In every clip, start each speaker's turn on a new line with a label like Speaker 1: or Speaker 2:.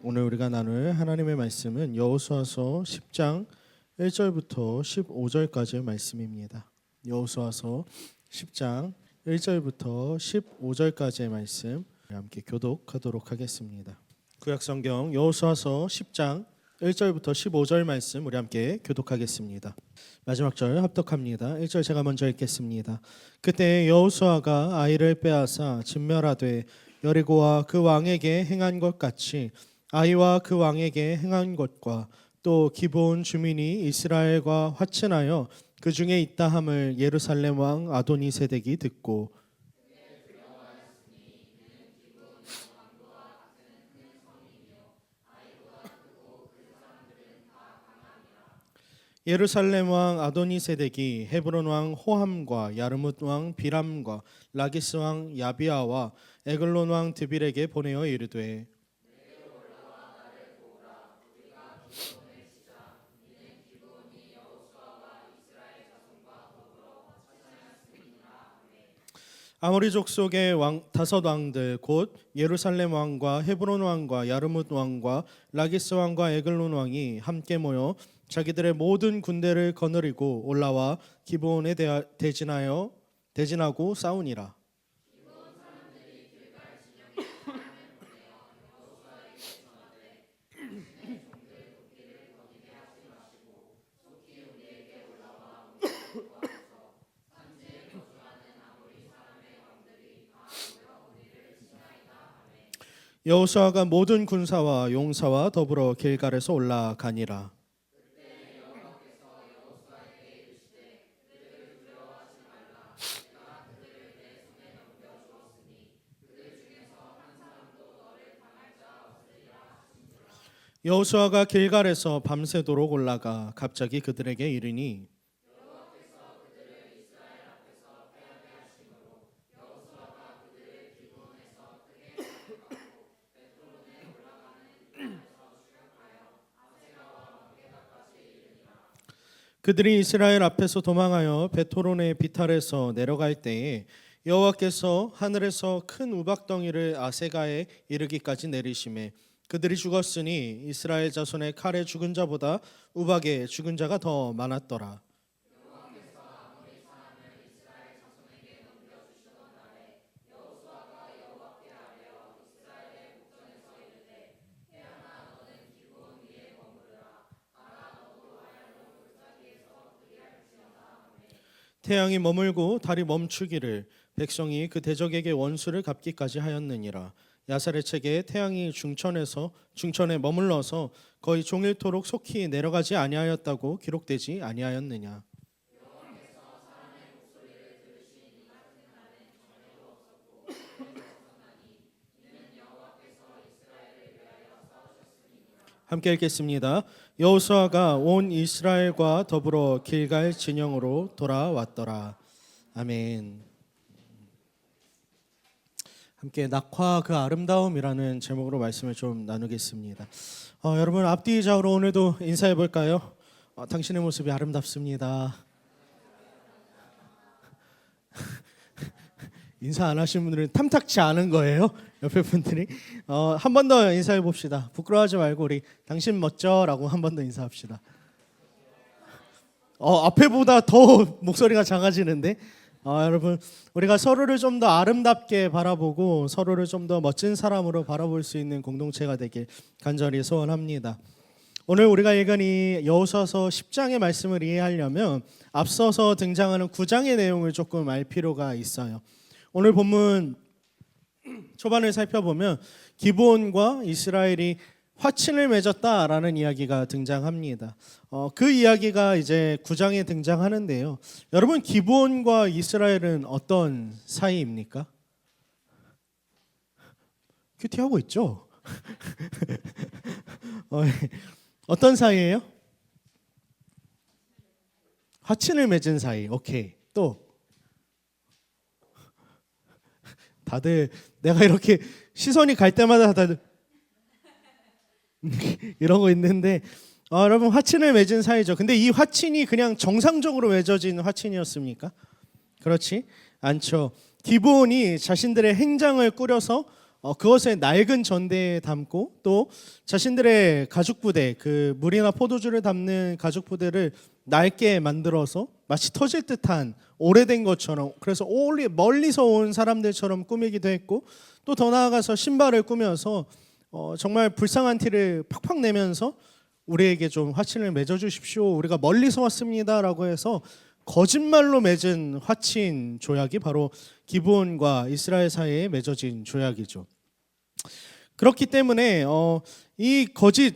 Speaker 1: 오늘 우리가 나눌 하나님의 말씀은 여호수아서 10장 1절부터 15절까지의 말씀입니다. 여호수아서 10장 1절부터 15절까지의 말씀 함께 교독하도록 하겠습니다. 구약성경 여호수아서 10장 1절부터 15절 말씀 우리 함께 교독하겠습니다. 마지막 절 합독합니다. 1절 제가 먼저 읽겠습니다. 그때 여호수아가 아이를 빼앗아 진멸하되 여리고와 그 왕에게 행한 것 같이 아이와 그 왕에게 행한 것과 또 기브온 주민이 이스라엘과 화친하여 그 중에 있다 함을 예루살렘 왕 아도니세덱이 듣고 예루살렘 왕 아도니세덱이 헤브론 왕 호함과 야르뭇 왕 비람과 라기스 왕 야비아와 에글론 왕 드빌에게 보내어 이르되 아모리 족속의 다섯 왕들 곧 예루살렘 왕과 헤브론 왕과 야르뭇 왕과 라기스 왕과 에글론 왕이 함께 모여 자기들의 모든 군대를 거느리고 올라와 기브온에 대진하고 싸우니라. 여호수아가 모든 군사와 용사와 더불어 길갈에서 올라가니라. 여호수아가 길갈에서 밤새도록 올라가 갑자기 그들에게 이르니 그들이 이스라엘 앞에서 도망하여 베토론의 비탈에서 내려갈 때에 여호와께서 하늘에서 큰 우박덩이를 아세가에 이르기까지 내리시매 그들이 죽었으니 이스라엘 자손의 칼에 죽은 자보다 우박에 죽은 자가 더 많았더라. 태양이 머물고 달이 멈추기를 백성이 그 대적에게 원수를 갚기까지 하였느니라. 야살의 책에 태양이 중천에 머물러서 거의 종일토록 속히 내려가지 아니하였다고 기록되지 아니하였느냐. 함께 읽겠습니다. 여호수아가 온 이스라엘과 더불어 길갈 진영으로 돌아왔더라. 아멘. 함께 낙화 그 아름다움이라는 제목으로 말씀을 좀 나누겠습니다. 여러분 앞뒤 좌우로 오늘도 인사해 볼까요? 당신의 모습이 아름답습니다. 인사 안 하신 분들은 탐탁치 않은 거예요. 옆에 분들이 한 번 더 인사해 봅시다. 부끄러워하지 말고 우리 당신 멋져라고 한 번 더 인사합시다. 앞에보다 더 목소리가 작아지는데 여러분 우리가 서로를 좀 더 아름답게 바라보고 서로를 좀 더 멋진 사람으로 바라볼 수 있는 공동체가 되길 간절히 소원합니다. 오늘 우리가 읽은 이 여호수아서 10장의 말씀을 이해하려면 앞서서 등장하는 9장의 내용을 조금 알 필요가 있어요. 오늘 본문 초반을 살펴보면 기브온과 이스라엘이 화친을 맺었다라는 이야기가 등장합니다. 그 이야기가 이제 9장에 등장하는데요. 여러분 기브온과 이스라엘은 어떤 사이입니까? 큐티하고 있죠? 어떤 사이예요? 화친을 맺은 사이. 오케이. 또 다들 내가 이렇게 시선이 갈 때마다 다들 이러고 있는데 여러분 화친을 맺은 사이죠. 근데 이 화친이 그냥 정상적으로 맺어진 화친이었습니까? 그렇지 않죠. 기브온이 자신들의 행장을 꾸려서 그것에 낡은 전대에 담고 또 자신들의 가죽 부대, 그 물이나 포도주를 담는 가죽 부대를 낡게 만들어서 마치 터질 듯한 오래된 것처럼, 그래서 멀리서 온 사람들처럼 꾸미기도 했고, 또 더 나아가서 신발을 꾸며서 정말 불쌍한 티를 팍팍 내면서 우리에게 좀 화친을 맺어 주십시오, 우리가 멀리서 왔습니다라고 해서 거짓말로 맺은 화친 조약이 바로 기브온과 이스라엘 사이에 맺어진 조약이죠. 그렇기 때문에 이 거짓에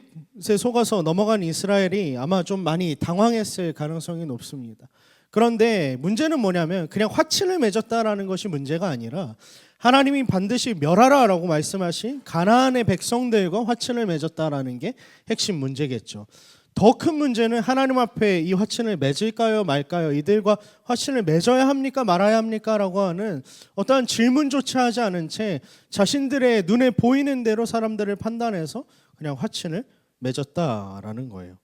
Speaker 1: 속아서 넘어간 이스라엘이 아마 좀 많이 당황했을 가능성이 높습니다. 그런데 문제는 뭐냐면 그냥 화친을 맺었다라는 것이 문제가 아니라 하나님이 반드시 멸하라라고 말씀하신 가나안의 백성들과 화친을 맺었다라는 게 핵심 문제겠죠. 더 큰 문제는 하나님 앞에 이 화친을 맺을까요 말까요, 이들과 화친을 맺어야 합니까 말아야 합니까 라고 하는 어떠한 질문조차 하지 않은 채 자신들의 눈에 보이는 대로 사람들을 판단해서 그냥 화친을 맺었다라는 거예요.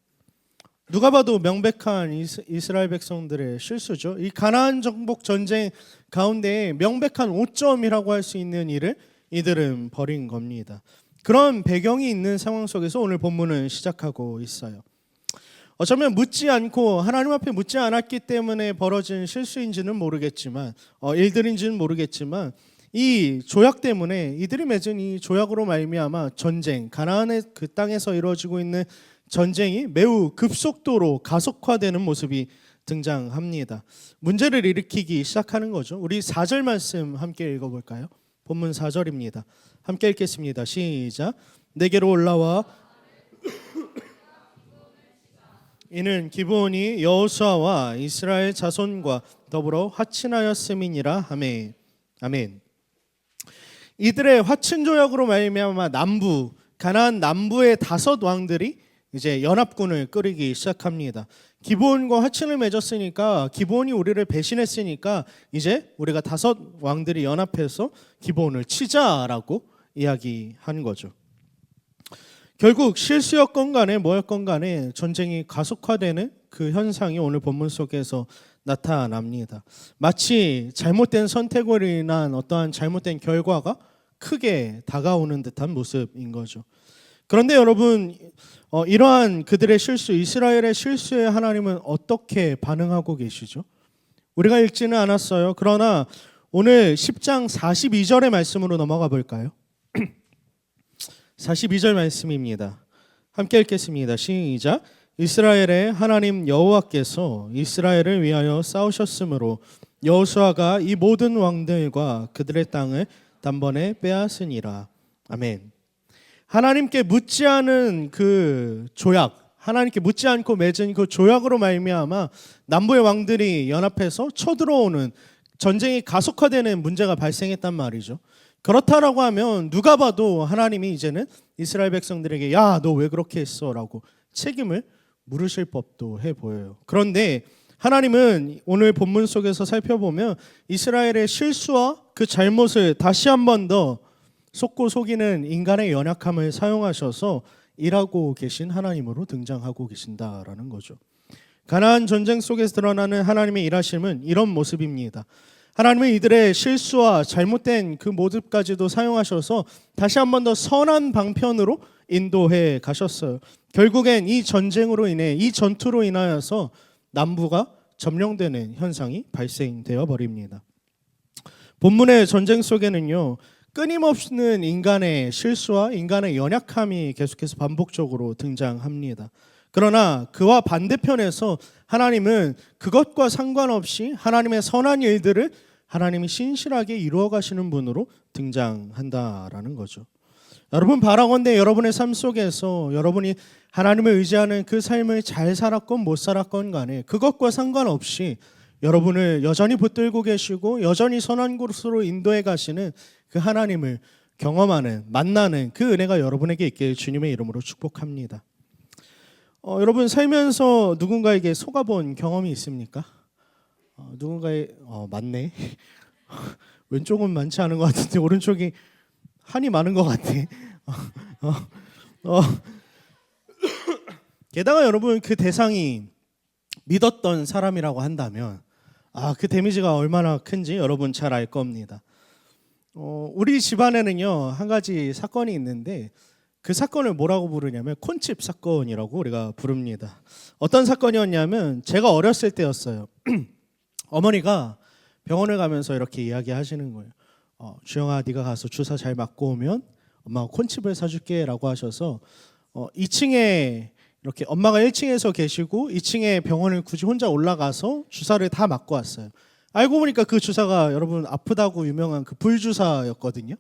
Speaker 1: 누가 봐도 명백한 이스라엘 백성들의 실수죠. 이 가나안 정복 전쟁 가운데 명백한 오점이라고 할 수 있는 일을 이들은 벌인 겁니다. 그런 배경이 있는 상황 속에서 오늘 본문을 시작하고 있어요. 어쩌면 묻지 않고 하나님 앞에 묻지 않았기 때문에 벌어진 실수인지는 모르겠지만, 일들인지는 모르겠지만, 이 조약 때문에 이들이 맺은 이 조약으로 말미암아 전쟁, 가나안의 그 땅에서 이루어지고 있는 전쟁이 매우 급속도로 가속화되는 모습이 등장합니다. 문제를 일으키기 시작하는 거죠. 우리 4절 말씀 함께 읽어볼까요? 본문 4절입니다. 함께 읽겠습니다. 시작. 내게로 올라와 이는 기브온이 여호수아와 이스라엘 자손과 더불어 화친하였음이니라 하매. 아멘. 이들의 화친 조약으로 말미암아 가나안 남부의 5 왕들이 이제 연합군을 꾸리기 시작합니다. 기브온과 화친을 맺었으니까, 기브온이 우리를 배신했으니까 이제 우리가 5 왕들이 연합해서 기브온을 치자라고 이야기한 거죠. 결국 실수였건 간에 뭐였건 간에 전쟁이 가속화되는 그 현상이 오늘 본문 속에서 나타납니다. 마치 잘못된 선택으로 인한 어떠한 잘못된 결과가 크게 다가오는 듯한 모습인 거죠. 그런데 여러분, 이러한 그들의 실수, 이스라엘의 실수에 하나님은 어떻게 반응하고 계시죠? 우리가 읽지는 않았어요. 그러나 오늘 10장 42절의 말씀으로 넘어가 볼까요? 42절 말씀입니다. 함께 읽겠습니다. 시작. 이스라엘의 하나님 여호와께서 이스라엘을 위하여 싸우셨으므로 여호수아가 이 모든 왕들과 그들의 땅을 단번에 빼앗으니라. 아멘. 하나님께 묻지 않은 그 조약, 하나님께 묻지 않고 맺은 그 조약으로 말미암아 남부의 왕들이 연합해서 쳐들어오는 전쟁이 가속화되는 문제가 발생했단 말이죠. 그렇다라고 하면 누가 봐도 하나님이 이제는 이스라엘 백성들에게 야, 너 왜 그렇게 했어? 라고 책임을 물으실 법도 해 보여요. 그런데 하나님은 오늘 본문 속에서 살펴보면 이스라엘의 실수와 그 잘못을 다시 한 번 더 속고 속이는 인간의 연약함을 사용하셔서 일하고 계신 하나님으로 등장하고 계신다라는 거죠. 가나안 전쟁 속에서 드러나는 하나님의 일하심은 이런 모습입니다. 하나님은 이들의 실수와 잘못된 그 모습까지도 사용하셔서 다시 한 번 더 선한 방편으로 인도해 가셨어요. 결국엔 이 전쟁으로 인해, 이 전투로 인하여서 남부가 점령되는 현상이 발생되어 버립니다. 본문의 전쟁 속에는요, 끊임없는 인간의 실수와 인간의 연약함이 계속해서 반복적으로 등장합니다. 그러나 그와 반대편에서 하나님은 그것과 상관없이 하나님의 선한 일들을 하나님이 신실하게 이루어 가시는 분으로 등장한다라는 거죠. 여러분, 바라건대 여러분의 삶 속에서 여러분이 하나님을 의지하는 그 삶을 잘 살았건 못 살았건 간에 그것과 상관없이 여러분을 여전히 붙들고 계시고 여전히 선한 곳으로 인도해 가시는 그 하나님을 경험하는, 만나는 그 은혜가 여러분에게 있길 주님의 이름으로 축복합니다. 여러분, 살면서 누군가에게 속아본 경험이 있습니까? 누군가의 맞네. 왼쪽은 많지 않은 것 같은데 오른쪽이 한이 많은 것 같아. 게다가 여러분, 그 대상이 믿었던 사람이라고 한다면 그 데미지가 얼마나 큰지 여러분 잘 알 겁니다. 우리 집안에는요 한 가지 사건이 있는데 그 사건을 뭐라고 부르냐면 콘칩 사건이라고 우리가 부릅니다. 어떤 사건이었냐면 제가 어렸을 때였어요. 어머니가 병원을 가면서 이렇게 이야기하시는 거예요. 주영아, 네가 가서 주사 잘 맞고 오면 엄마가 콘칩을 사줄게라고 하셔서 2층에 이렇게 엄마가 1층에서 계시고 2층에 병원을 굳이 혼자 올라가서 주사를 다 맞고 왔어요. 알고 보니까 그 주사가 여러분 아프다고 유명한 그 불주사였거든요.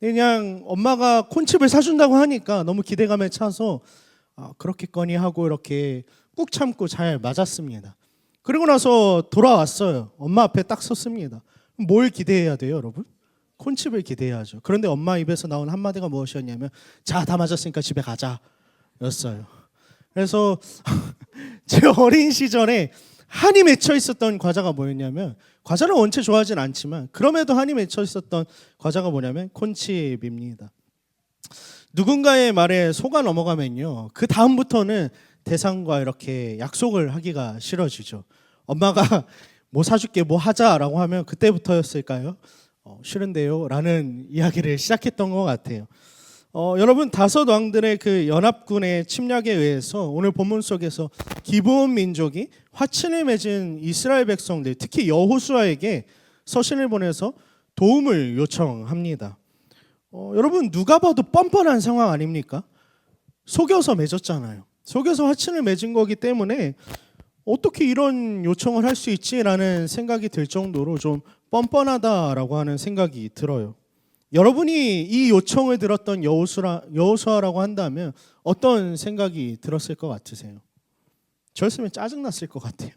Speaker 1: 그냥 엄마가 콘칩을 사준다고 하니까 너무 기대감에 차서 그렇겠거니 하고 이렇게 꾹 참고 잘 맞았습니다. 그리고 나서 돌아왔어요. 엄마 앞에 딱 섰습니다. 뭘 기대해야 돼요, 여러분? 콘칩을 기대해야죠. 그런데 엄마 입에서 나온 한마디가 무엇이었냐면 자, 다 맞았으니까 집에 가자 였어요. 그래서 제 어린 시절에 한이 맺혀 있었던 과자가 뭐였냐면, 과자를 원체 좋아하진 않지만 그럼에도 한이 맺혀 있었던 과자가 뭐냐면 콘칩입니다. 누군가의 말에 속아 넘어가면요 그 다음부터는 대상과 이렇게 약속을 하기가 싫어지죠. 엄마가 뭐 사줄게 뭐 하자라고 하면 그때부터였을까요? 싫은데요 라는 이야기를 시작했던 것 같아요. 여러분, 다섯 왕들의 그 연합군의 침략에 의해서 오늘 본문 속에서 기브온 민족이 화친을 맺은 이스라엘 백성들, 특히 여호수아에게 서신을 보내서 도움을 요청합니다. 여러분, 누가 봐도 뻔뻔한 상황 아닙니까? 속여서 맺었잖아요. 속여서 화친을 맺은 거기 때문에 어떻게 이런 요청을 할 수 있지라는 생각이 들 정도로 좀 뻔뻔하다라고 하는 생각이 들어요. 여러분이 이 요청을 들었던 여호수아라고 한다면 어떤 생각이 들었을 것 같으세요? 저였으면 짜증났을 것 같아요.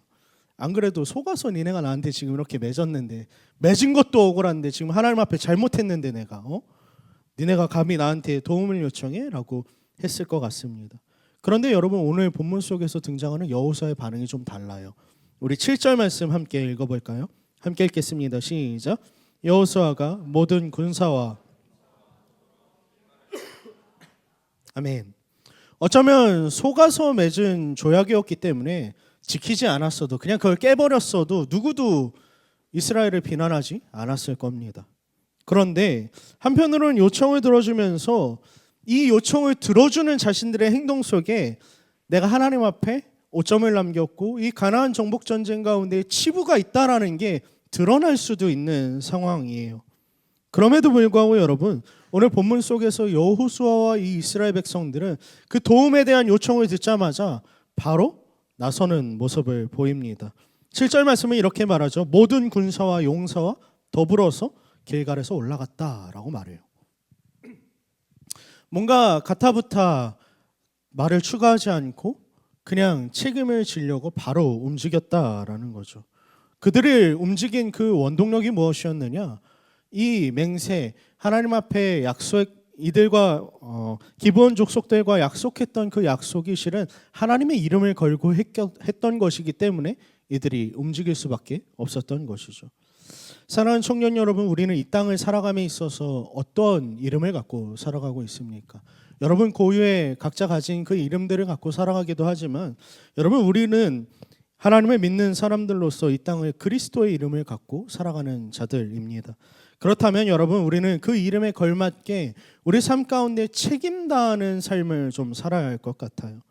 Speaker 1: 안 그래도 속아서 니네가 나한테 지금 이렇게 맺었는데, 맺은 것도 억울한데 지금 하나님 앞에 잘못했는데 내가 니네가 감히 나한테 도움을 요청해? 라고 했을 것 같습니다. 그런데 여러분, 오늘 본문 속에서 등장하는 여호수아의 반응이 좀 달라요. 우리 7절 말씀 함께 읽어볼까요? 함께 읽겠습니다. 시작. 여호수아가 모든 군사와 아멘. 어쩌면 속아서 맺은 조약이었기 때문에 지키지 않았어도, 그냥 그걸 깨버렸어도 누구도 이스라엘을 비난하지 않았을 겁니다. 그런데 한편으로는 요청을 들어주면서 이 요청을 들어주는 자신들의 행동 속에 내가 하나님 앞에 오점을 남겼고 이 가나안 정복 전쟁 가운데 치부가 있다라는 게 드러날 수도 있는 상황이에요. 그럼에도 불구하고 여러분, 오늘 본문 속에서 여호수아와 이 이스라엘 백성들은 그 도움에 대한 요청을 듣자마자 바로 나서는 모습을 보입니다. 7절 말씀은 이렇게 말하죠. 모든 군사와 용사와 더불어서 길갈에서 올라갔다라고 말해요. 뭔가 가타부타 말을 추가하지 않고 그냥 책임을 지려고 바로 움직였다라는 거죠. 그들을 움직인 그 원동력이 무엇이었느냐? 이 맹세, 하나님 앞에 이들과 기브온 족속들과 약속했던 그 약속이 실은 하나님의 이름을 걸고 했던 것이기 때문에 이들이 움직일 수밖에 없었던 것이죠. 사랑하는 청년 여러분, 우리는 이 땅을 살아감에 있어서 어떤 이름을 갖고 살아가고 있습니까? 여러분 고유의 각자 가진 그 이름들을 갖고 살아가기도 하지만, 여러분 우리는 하나님을 믿는 사람들로서 이 땅을 그리스도의 이름을 갖고 살아가는 자들입니다. 그렇다면 여러분, 우리는 그 이름에 걸맞게 우리 삶 가운데 책임다하는 삶을 좀 살아야 할 것 같아요.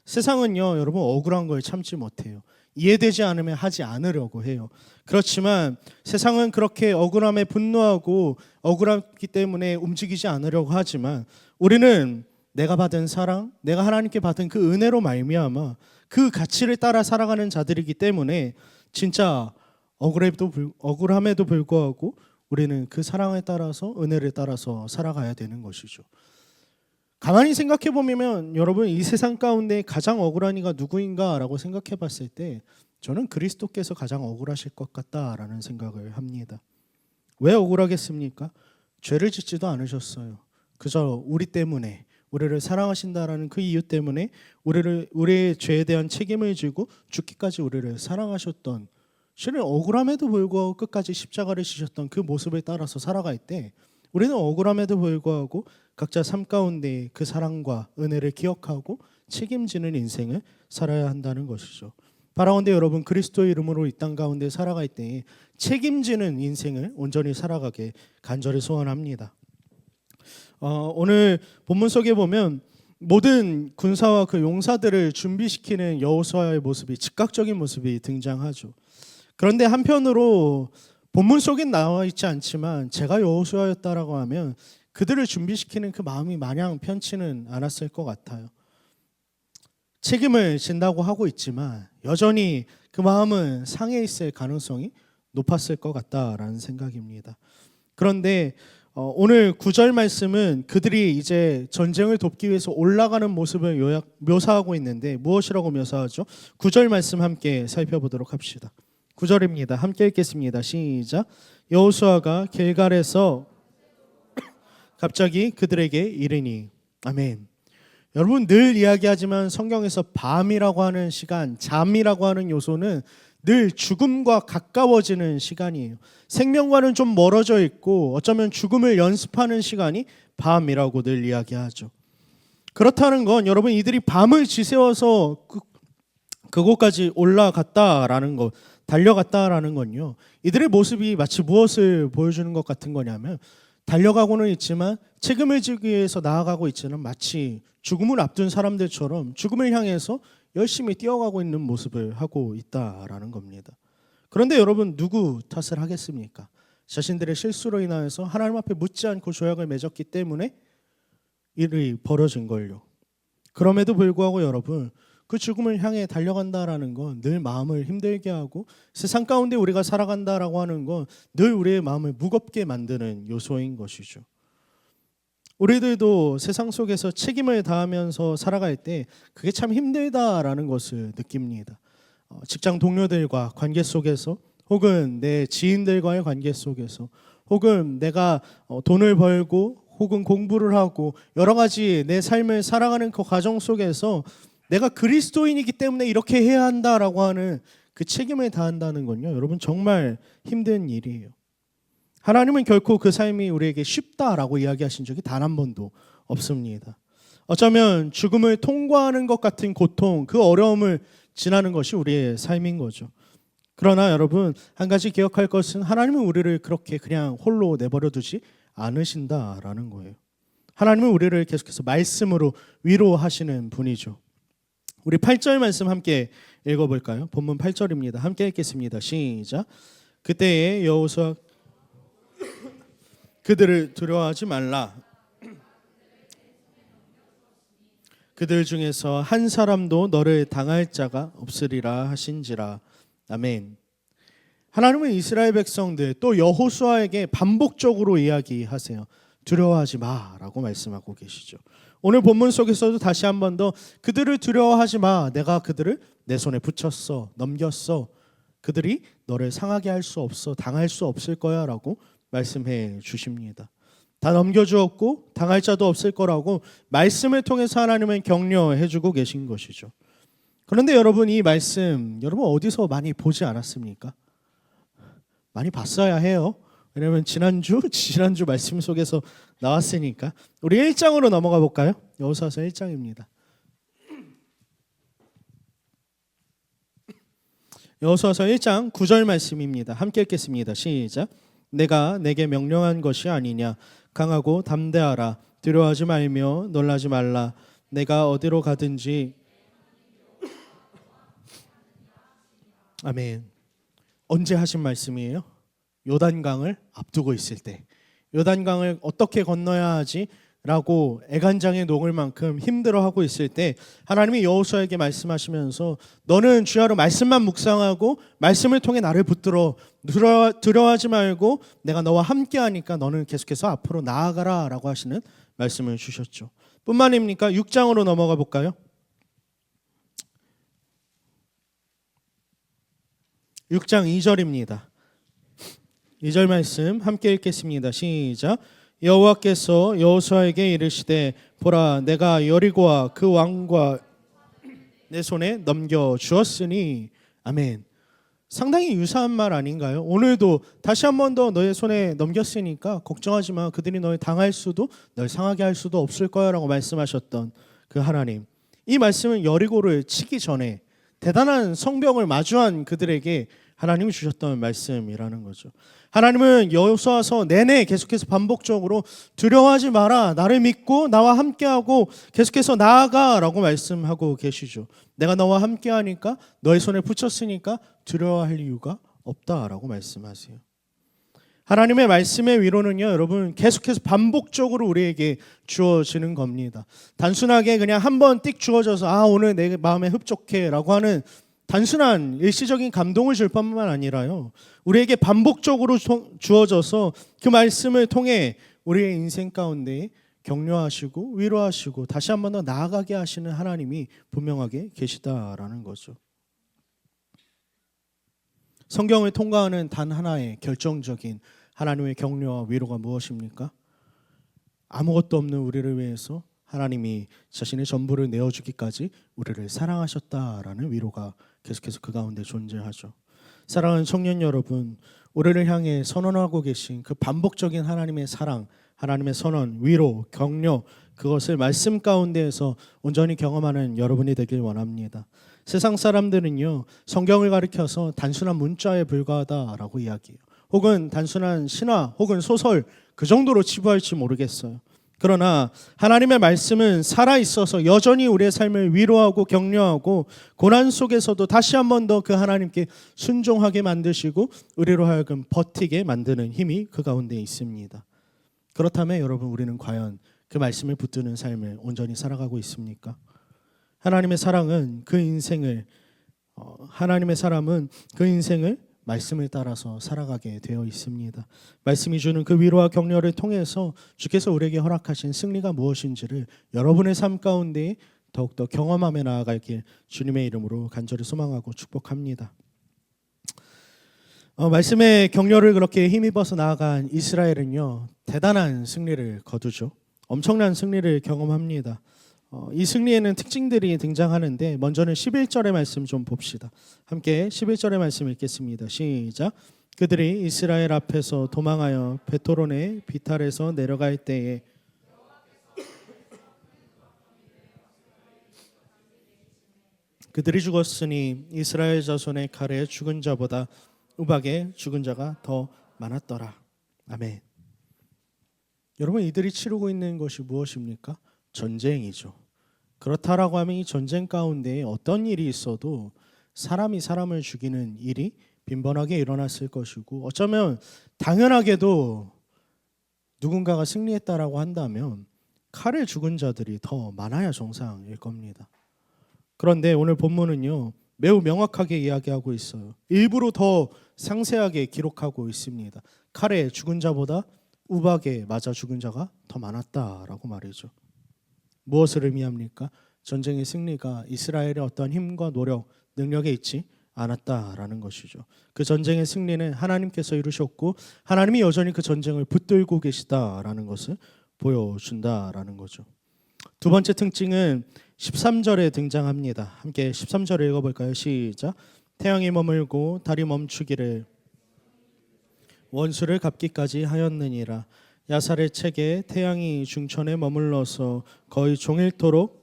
Speaker 1: 세상은요 여러분 억울한 걸 참지 못해요. 이해되지 않으면 하지 않으려고 해요. 그렇지만 세상은 그렇게 억울함에 분노하고 억울하기 때문에 움직이지 않으려고 하지만, 우리는 내가 받은 사랑, 내가 하나님께 받은 그 은혜로 말미암아 그 가치를 따라 살아가는 자들이기 때문에 진짜 억울함에도 불구하고 우리는 그 사랑에 따라서, 은혜를 따라서 살아가야 되는 것이죠. 가만히 생각해 보면 여러분, 이 세상 가운데 가장 억울한 이가 누구인가라고 생각해 봤을 때 저는 그리스도께서 가장 억울하실 것 같다라는 생각을 합니다. 왜 억울하겠습니까? 죄를 짓지도 않으셨어요. 그저 우리 때문에, 우리를 사랑하신다라는 그 이유 때문에 우리의 죄에 대한 책임을 지고 죽기까지 우리를 사랑하셨던, 실은 억울함에도 불구하고 끝까지 십자가를 지셨던 그 모습을 따라서 살아갈 때 우리는 억울함에도 불구하고 각자 삶 가운데 그 사랑과 은혜를 기억하고 책임지는 인생을 살아야 한다는 것이죠. 바라온대 여러분 그리스도의 이름으로 이 땅 가운데 살아갈 때 책임지는 인생을 온전히 살아가게 간절히 소원합니다. 오늘 본문 속에 보면 모든 군사와 그 용사들을 준비시키는 여호수아의 모습이 즉각적인 모습이 등장하죠. 그런데 한편으로 본문 속엔 나와 있지 않지만 제가 여호수아였다라고 하면 그들을 준비시키는 그 마음이 마냥 편치는 않았을 것 같아요. 책임을 진다고 하고 있지만 여전히 그 마음은 상해 있을 가능성이 높았을 것 같다라는 생각입니다. 그런데 오늘 9절 말씀은 그들이 이제 전쟁을 돕기 위해서 올라가는 모습을 묘사하고 있는데 무엇이라고 묘사하죠? 9절 말씀 함께 살펴보도록 합시다. 9절입니다. 함께 읽겠습니다. 시작. 여호수아가 길갈에서 갑자기 그들에게 이르니. 아멘. 여러분 늘 이야기하지만 성경에서 밤이라고 하는 시간, 잠이라고 하는 요소는 늘 죽음과 가까워지는 시간이에요. 생명과는 좀 멀어져 있고 어쩌면 죽음을 연습하는 시간이 밤이라고 늘 이야기하죠. 그렇다는 건 여러분 이들이 밤을 지새워서 그곳까지 올라갔다라는 것, 달려갔다라는 건요. 이들의 모습이 마치 무엇을 보여주는 것 같은 거냐면 달려가고는 있지만 책임을 지기 위해서 나아가고 있지는 마치 죽음을 앞둔 사람들처럼 죽음을 향해서 열심히 뛰어가고 있는 모습을 하고 있다라는 겁니다. 그런데 여러분 누구 탓을 하겠습니까? 자신들의 실수로 인하여서 하나님 앞에 묻지 않고 조약을 맺었기 때문에 일이 벌어진 걸요. 그럼에도 불구하고 여러분 그 죽음을 향해 달려간다라는 건 늘 마음을 힘들게 하고 세상 가운데 우리가 살아간다라고 하는 건 늘 우리의 마음을 무겁게 만드는 요소인 것이죠. 우리들도 세상 속에서 책임을 다하면서 살아갈 때 그게 참 힘들다라는 것을 느낍니다. 직장 동료들과 관계 속에서 혹은 내 지인들과의 관계 속에서 혹은 내가 돈을 벌고 혹은 공부를 하고 여러 가지 내 삶을 살아가는 그 과정 속에서 내가 그리스도인이기 때문에 이렇게 해야 한다라고 하는 그 책임을 다한다는 건요. 여러분 정말 힘든 일이에요. 하나님은 결코 그 삶이 우리에게 쉽다라고 이야기하신 적이 단 한 번도 없습니다. 어쩌면 죽음을 통과하는 것 같은 고통, 그 어려움을 지나는 것이 우리의 삶인 거죠. 그러나 여러분 한 가지 기억할 것은 하나님은 우리를 그렇게 그냥 홀로 내버려 두지 않으신다라는 거예요. 하나님은 우리를 계속해서 말씀으로 위로하시는 분이죠. 우리 8절 말씀 함께 읽어볼까요? 본문 8절입니다. 함께 읽겠습니다. 시작. 그때에 여호수아 그들을 두려워하지 말라. 그들 중에서 한 사람도 너를 당할 자가 없으리라 하신지라. 아멘. 하나님은 이스라엘 백성들 또 여호수아에게 반복적으로 이야기하세요. 두려워하지 마라고 말씀하고 계시죠. 오늘 본문 속에서도 다시 한 번 더 그들을 두려워하지 마. 내가 그들을 내 손에 붙였어. 넘겼어. 그들이 너를 상하게 할 수 없어. 당할 수 없을 거야 라고 말씀해 주십니다. 다 넘겨주었고 당할 자도 없을 거라고 말씀을 통해서 하나님은 격려해 주고 계신 것이죠. 그런데 여러분 이 말씀 여러분 어디서 많이 보지 않았습니까? 많이 봤어야 해요. 왜냐하면 지난주 말씀 속에서 나왔으니까. 우리 1장으로 넘어가 볼까요? 여호수아서 1장입니다. 여호수아서 1장 9절 말씀입니다. 함께 읽겠습니다. 시작. 내가 내게 명령한 것이 아니냐. 강하고 담대하라. 두려워하지 말며 놀라지 말라. 내가 어디로 가든지. 아멘. 언제 하신 말씀이에요? 요단강을 앞두고 있을 때. 요단강을 어떻게 건너야 하지? 라고 애간장에 녹을 만큼 힘들어하고 있을 때 하나님이 여호수아에게 말씀하시면서 너는 주야로 말씀만 묵상하고 말씀을 통해 나를 붙들어 두려워하지 말고 내가 너와 함께하니까 너는 계속해서 앞으로 나아가라 라고 하시는 말씀을 주셨죠. 뿐만입니까? 6장으로 넘어가 볼까요? 6장 2절입니다. 2절 말씀 함께 읽겠습니다. 시작. 여호와께서 여호수아에게 이르시되 보라 내가 여리고와 그 왕과 내 손에 넘겨 주었으니. 아멘. 상당히 유사한 말 아닌가요? 오늘도 다시 한 번 더 너의 손에 넘겼으니까 걱정하지 마. 그들이 너를 당할 수도 널 상하게 할 수도 없을 거야 라고 말씀하셨던 그 하나님. 이 말씀은 여리고를 치기 전에 대단한 성병을 마주한 그들에게 하나님이 주셨던 말씀이라는 거죠. 하나님은 여호수아서 내내 계속해서 반복적으로 두려워하지 마라, 나를 믿고 나와 함께하고 계속해서 나아가라고 말씀하고 계시죠. 내가 너와 함께하니까, 너의 손에 붙였으니까 두려워할 이유가 없다라고 말씀하세요. 하나님의 말씀의 위로는요, 여러분, 계속해서 반복적으로 우리에게 주어지는 겁니다. 단순하게 그냥 한 번 띡 주어져서 오늘 내 마음에 흡족해라고 하는 단순한 일시적인 감동을 줄 뿐만 아니라요, 우리에게 반복적으로 주어져서 그 말씀을 통해 우리의 인생 가운데 격려하시고 위로하시고 다시 한 번 더 나아가게 하시는 하나님이 분명하게 계시다라는 거죠. 성경을 통과하는 단 하나의 결정적인 하나님의 격려와 위로가 무엇입니까? 아무것도 없는 우리를 위해서 하나님이 자신의 전부를 내어주기까지 우리를 사랑하셨다라는 위로가 계속해서 그 가운데 존재하죠. 사랑하는 청년 여러분, 우리를 향해 선언하고 계신 그 반복적인 하나님의 사랑, 하나님의 선언, 위로, 격려, 그것을 말씀 가운데에서 온전히 경험하는 여러분이 되길 원합니다. 세상 사람들은요, 성경을 가리켜서 단순한 문자에 불과하다라고 이야기해요. 혹은 단순한 신화 혹은 소설, 그 정도로 치부할지 모르겠어요. 그러나 하나님의 말씀은 살아있어서 여전히 우리의 삶을 위로하고 격려하고 고난 속에서도 다시 한 번 더 그 하나님께 순종하게 만드시고 우리로 하여금 버티게 만드는 힘이 그 가운데 있습니다. 그렇다면 여러분, 우리는 과연 그 말씀을 붙드는 삶을 온전히 살아가고 있습니까? 하나님의 사랑은 그 인생을 하나님의 사람은 그 인생을 말씀을 따라서 살아가게 되어 있습니다. 말씀이 주는 그 위로와 격려를 통해서 주께서 우리에게 허락하신 승리가 무엇인지를 여러분의 삶 가운데 더욱더 경험하며 나아갈길 주님의 이름으로 간절히 소망하고 축복합니다. 말씀의 격려를 그렇게 힘입어서 나아간 이스라엘은요, 대단한 승리를 거두죠. 엄청난 승리를 경험합니다. 이 승리에는 특징들이 등장하는데 먼저는 11절의 말씀 좀 봅시다. 함께 11절의 말씀 읽겠습니다. 시작. 그들이 이스라엘 앞에서 도망하여 베토론의 비탈에서 내려갈 때에 그들이 죽었으니 이스라엘 자손의 칼에 죽은 자보다 우박에 죽은 자가 더 많았더라. 아멘. 여러분, 이들이 치르고 있는 것이 무엇입니까? 전쟁이죠. 그렇다라고 하면 이 전쟁 가운데 어떤 일이 있어도 사람이 사람을 죽이는 일이 빈번하게 일어났을 것이고, 어쩌면 당연하게도 누군가가 승리했다라고 한다면 칼에 죽은 자들이 더 많아야 정상일 겁니다. 그런데 오늘 본문은요, 매우 명확하게 이야기하고 있어요. 일부러 더 상세하게 기록하고 있습니다. 칼에 죽은 자보다 우박에 맞아 죽은 자가 더 많았다라고 말이죠. 무엇을 의미합니까? 전쟁의 승리가 이스라엘의 어떤 힘과 노력, 능력에 있지 않았다라는 것이죠. 그 전쟁의 승리는 하나님께서 이루셨고 하나님이 여전히 그 전쟁을 붙들고 계시다라는 것을 보여준다라는 거죠. 두 번째 특징은 13절에 등장합니다. 함께 13절을 읽어볼까요? 시작. 태양이 머물고 달이 멈추기를 원수를 갚기까지 하였느니라. 야살의 책에 태양이 중천에 머물러서 거의 종일토록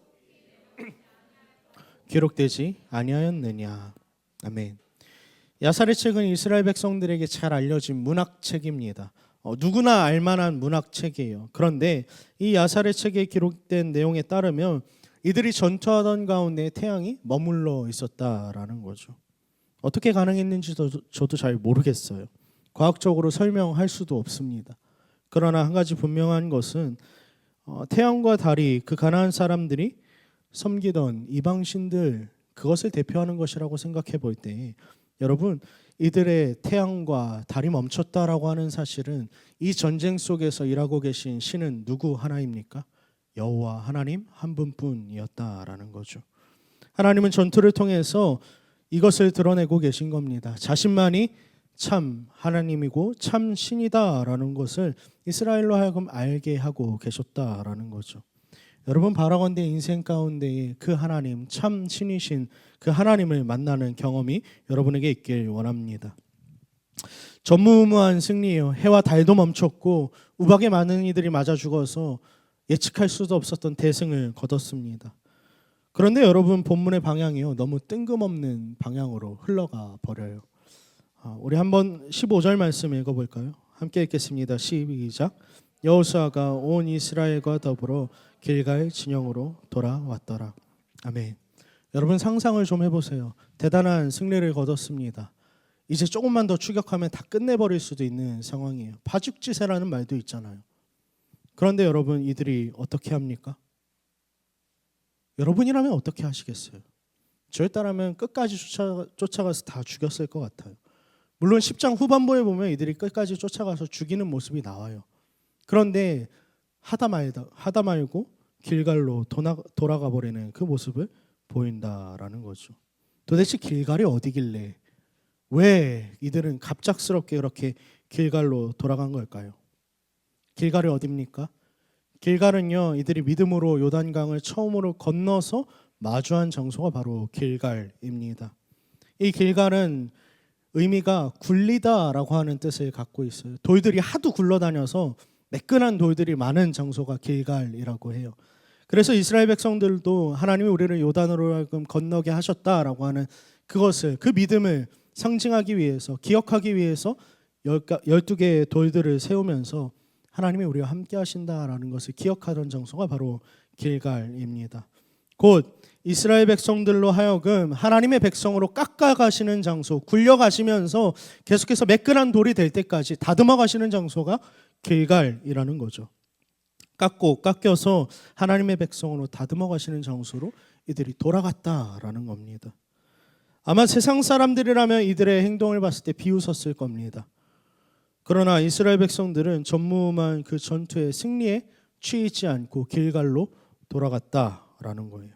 Speaker 1: 기록되지 아니하였느냐. 아멘. 야살의 책은 이스라엘 백성들에게 잘 알려진 문학책입니다. 누구나 알만한 문학책이에요. 그런데 이 야살의 책에 기록된 내용에 따르면 이들이 전투하던 가운데 태양이 머물러 있었다라는 거죠. 어떻게 가능했는지 저도 잘 모르겠어요. 과학적으로 설명할 수도 없습니다. 그러나 한 가지 분명한 것은 태양과 달이 그 가나안 사람들이 섬기던 이방신들, 그것을 대표하는 것이라고 생각해 볼 때, 여러분, 이들의 태양과 달이 멈췄다라고 하는 사실은 이 전쟁 속에서 일하고 계신 신은 누구 하나입니까? 여호와 하나님 한 분뿐이었다라는 거죠. 하나님은 전투를 통해서 이것을 드러내고 계신 겁니다. 자신만이 참 하나님이고 참 신이다라는 것을 이스라엘로 하여금 알게 하고 계셨다라는 거죠. 여러분, 바라건대 인생 가운데 그 하나님, 참 신이신 그 하나님을 만나는 경험이 여러분에게 있길 원합니다. 전무후무한 승리예요. 해와 달도 멈췄고 우박에 많은 이들이 맞아 죽어서 예측할 수도 없었던 대승을 거뒀습니다. 그런데 여러분 본문의 방향이요 너무 뜬금없는 방향으로 흘러가 버려요. 우리 한번 15절 말씀 읽어볼까요? 함께 읽겠습니다. 시작. 여호수아가 온 이스라엘과 더불어 길갈 진영으로 돌아왔더라. 아멘. 여러분 상상을 좀 해보세요. 대단한 승리를 거뒀습니다. 이제 조금만 더 추격하면 다 끝내버릴 수도 있는 상황이에요. 파죽지세라는 말도 있잖아요. 그런데 여러분 이들이 어떻게 합니까? 여러분이라면 어떻게 하시겠어요? 저였다라면 끝까지 쫓아가서 다 죽였을 것 같아요. 물론 10장 후반부에 보면 이들이 끝까지 쫓아가서 죽이는 모습이 나와요. 그런데 하다 말고 길갈로 돌아가 버리는 그 모습을 보인다라는 거죠. 도대체 길갈이 어디길래 왜 이들은 갑작스럽게 그렇게 길갈로 돌아간 걸까요? 길갈이 어디입니까? 길갈은요 이들이 믿음으로 요단강을 처음으로 건너서 마주한 장소가 바로 길갈입니다. 이 길갈은 의미가 굴리다라고 하는 뜻을 갖고 있어요. 돌들이 하도 굴러다녀서 매끈한 돌들이 많은 장소가 길갈이라고 해요. 그래서 이스라엘 백성들도 하나님이 우리를 요단으로 하여금 건너게 하셨다라고 하는 그것을 그 믿음을 상징하기 위해서 기억하기 위해서 12개의 돌들을 세우면서 하나님이 우리와 함께 하신다라는 것을 기억하던 장소가 바로 길갈입니다. 곧 이스라엘 백성들로 하여금 하나님의 백성으로 깎아가시는 장소, 굴려가시면서 계속해서 매끈한 돌이 될 때까지 다듬어 가시는 장소가 길갈이라는 거죠. 깎여서 하나님의 백성으로 다듬어 가시는 장소로 이들이 돌아갔다라는 겁니다. 아마 세상 사람들이라면 이들의 행동을 봤을 때 비웃었을 겁니다. 그러나 이스라엘 백성들은 전무후무한 그 전투의 승리에 취하지 않고 길갈로 돌아갔다라는 거예요.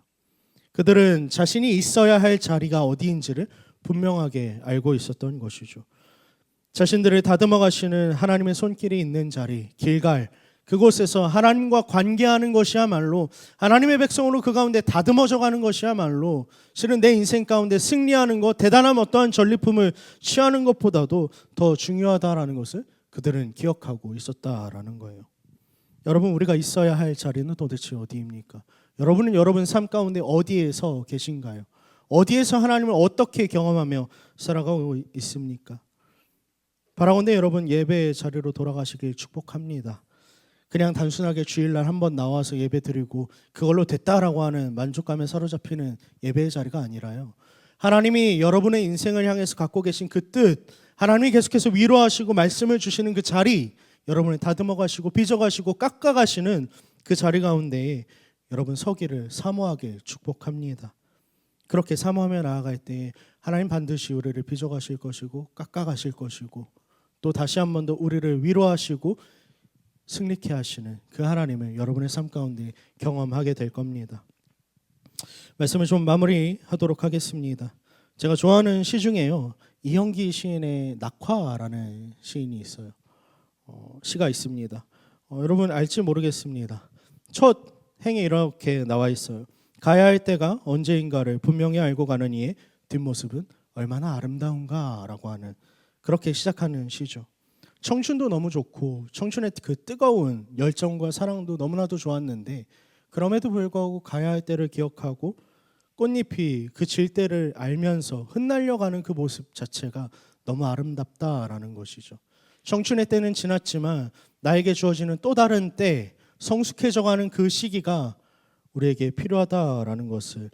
Speaker 1: 그들은 자신이 있어야 할 자리가 어디인지를 분명하게 알고 있었던 것이죠. 자신들을 다듬어 가시는 하나님의 손길이 있는 자리, 길갈, 그곳에서 하나님과 관계하는 것이야말로 하나님의 백성으로 그 가운데 다듬어져 가는 것이야말로 실은 내 인생 가운데 승리하는 것, 대단한 어떠한 전리품을 취하는 것보다도 더 중요하다라는 것을 그들은 기억하고 있었다라는 거예요. 여러분 우리가 있어야 할 자리는 도대체 어디입니까? 여러분은 여러분 삶 가운데 어디에서 계신가요? 어디에서 하나님을 어떻게 경험하며 살아가고 있습니까? 바라건대 여러분 예배의 자리로 돌아가시길 축복합니다. 그냥 단순하게 주일날 한번 나와서 예배 드리고 그걸로 됐다라고 하는 만족감에 사로잡히는 예배의 자리가 아니라요. 하나님이 여러분의 인생을 향해서 갖고 계신 그 뜻, 하나님이 계속해서 위로하시고 말씀을 주시는 그 자리, 여러분을 다듬어 가시고 빚어 가시고 깎아 가시는 그 자리 가운데에 여러분 서기를 사모하게 축복합니다. 그렇게 사모하며 나아갈 때 하나님 반드시 우리를 빚어 가실 것이고 깎아 가실 것이고 또 다시 한 번 더 우리를 위로하시고 승리케 하시는 그 하나님을 여러분의 삶 가운데 경험하게 될 겁니다. 말씀을 좀 마무리하도록 하겠습니다. 제가 좋아하는 시 중에요. 이형기 시인의 낙화라는 시인이 있어요. 시가 있습니다. 여러분 알지 모르겠습니다. 첫 행에 이렇게 나와 있어요. 가야 할 때가 언제인가를 분명히 알고 가는 이의 뒷모습은 얼마나 아름다운가라고 하는 그렇게 시작하는 시죠. 청춘도 너무 좋고 청춘의 그 뜨거운 열정과 사랑도 너무나도 좋았는데 그럼에도 불구하고 가야 할 때를 기억하고 꽃잎이 그 질 때를 알면서 흩날려가는 그 모습 자체가 너무 아름답다라는 것이죠. 청춘의 때는 지났지만 나에게 주어지는 또 다른 때 성숙해져가는 그 시기가 우리에게 필요하다라는 것을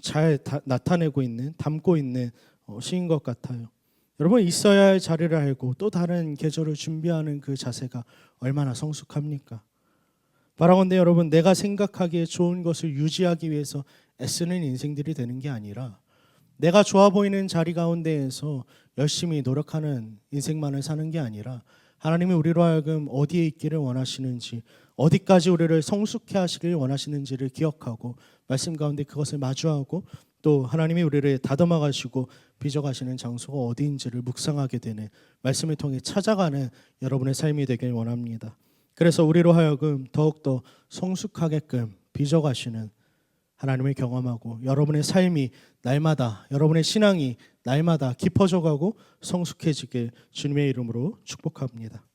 Speaker 1: 잘 나타내고 있는 담고 있는 시인 것 같아요. 여러분 있어야 할 자리를 알고 또 다른 계절을 준비하는 그 자세가 얼마나 성숙합니까? 바라건대 여러분 내가 생각하기에 좋은 것을 유지하기 위해서 애쓰는 인생들이 되는 게 아니라 내가 좋아 보이는 자리 가운데에서 열심히 노력하는 인생만을 사는 게 아니라 하나님이 우리로 하여금 어디에 있기를 원하시는지 어디까지 우리를 성숙해 하시길 원하시는지를 기억하고 말씀 가운데 그것을 마주하고 또 하나님이 우리를 다듬어 가시고 빚어 가시는 장소가 어디인지를 묵상하게 되는 말씀을 통해 찾아가는 여러분의 삶이 되길 원합니다. 그래서 우리로 하여금 더욱더 성숙하게끔 빚어 가시는 하나님을 경험하고 여러분의 삶이 날마다 여러분의 신앙이 날마다 깊어져 가고 성숙해지길 주님의 이름으로 축복합니다.